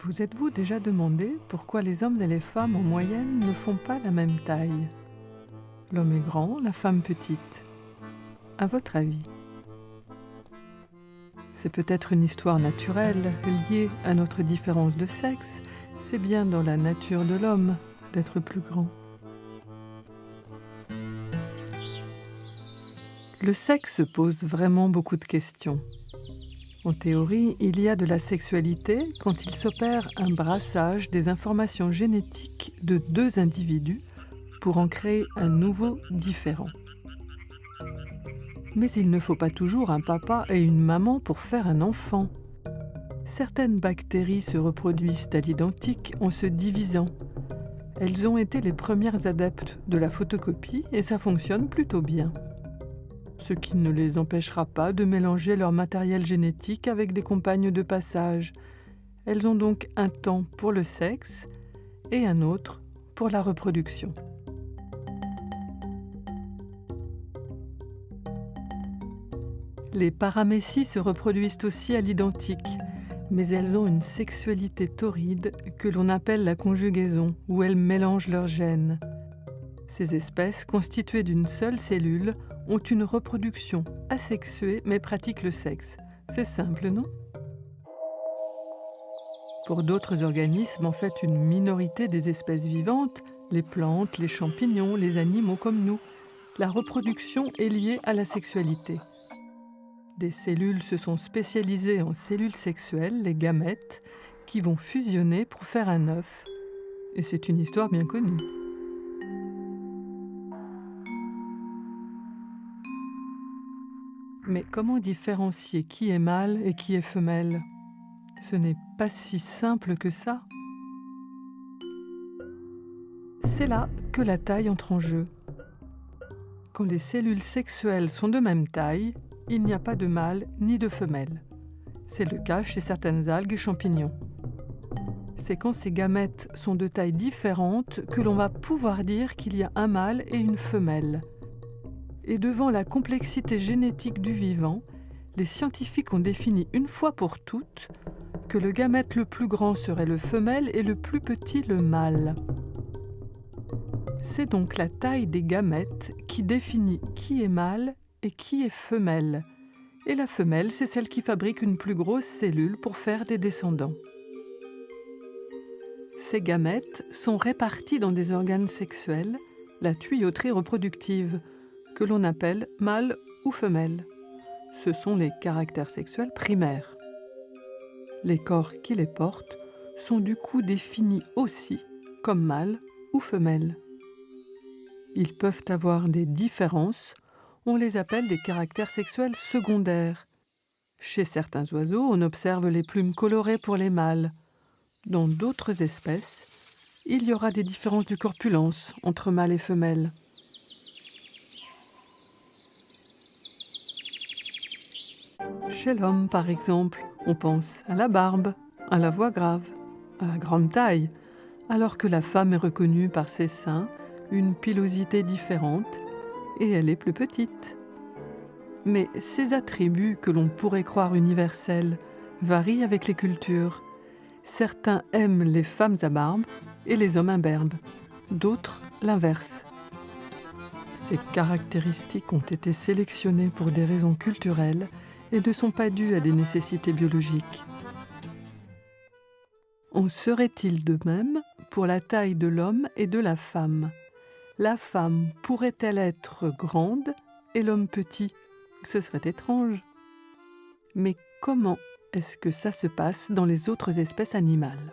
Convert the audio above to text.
Vous êtes-vous déjà demandé pourquoi les hommes et les femmes en moyenne ne font pas la même taille? L'homme est grand, la femme petite. À votre avis? C'est peut-être une histoire naturelle liée à notre différence de sexe. C'est bien dans la nature de l'homme d'être plus grand. Le sexe pose vraiment beaucoup de questions. En théorie, il y a de la sexualité quand il s'opère un brassage des informations génétiques de deux individus pour en créer un nouveau différent. Mais il ne faut pas toujours un papa et une maman pour faire un enfant. Certaines bactéries se reproduisent à l'identique en se divisant. Elles ont été les premières adeptes de la photocopie et ça fonctionne plutôt bien. Ce qui ne les empêchera pas de mélanger leur matériel génétique avec des compagnes de passage. Elles ont donc un temps pour le sexe et un autre pour la reproduction. Les paramécies se reproduisent aussi à l'identique, mais elles ont une sexualité torride que l'on appelle la conjugaison, où elles mélangent leurs gènes. Ces espèces, constituées d'une seule cellule, ont une reproduction asexuée mais pratiquent le sexe. C'est simple, non? Pour d'autres organismes, en fait une minorité des espèces vivantes, les plantes, les champignons, les animaux comme nous, la reproduction est liée à la sexualité. Des cellules se sont spécialisées en cellules sexuelles, les gamètes, qui vont fusionner pour faire un œuf. Et c'est une histoire bien connue. Mais comment différencier qui est mâle et qui est femelle? Ce n'est pas si simple que ça. C'est là que la taille entre en jeu. Quand les cellules sexuelles sont de même taille, il n'y a pas de mâle ni de femelle. C'est le cas chez certaines algues et champignons. C'est quand ces gamètes sont de tailles différentes que l'on va pouvoir dire qu'il y a un mâle et une femelle. Et devant la complexité génétique du vivant, les scientifiques ont défini une fois pour toutes que le gamète le plus grand serait le femelle et le plus petit le mâle. C'est donc la taille des gamètes qui définit qui est mâle et qui est femelle. Et la femelle, c'est celle qui fabrique une plus grosse cellule pour faire des descendants. Ces gamètes sont répartis dans des organes sexuels, la tuyauterie reproductive, que l'on appelle mâle ou femelle. Ce sont les caractères sexuels primaires. Les corps qui les portent sont du coup définis aussi comme mâle ou femelle. Ils peuvent avoir des différences, on les appelle des caractères sexuels secondaires. Chez certains oiseaux, on observe les plumes colorées pour les mâles. Dans d'autres espèces, il y aura des différences de corpulence entre mâle et femelle. Chez l'homme, par exemple, on pense à la barbe, à la voix grave, à la grande taille, alors que la femme est reconnue par ses seins, une pilosité différente, et elle est plus petite. Mais ces attributs que l'on pourrait croire universels varient avec les cultures. Certains aiment les femmes à barbe et les hommes imberbes, d'autres l'inverse. Ces caractéristiques ont été sélectionnées pour des raisons culturelles et ne sont pas dues à des nécessités biologiques. En serait-il de même pour la taille de l'homme et de la femme? La femme pourrait-elle être grande et l'homme petit? Ce serait étrange. Mais comment est-ce que ça se passe dans les autres espèces animales?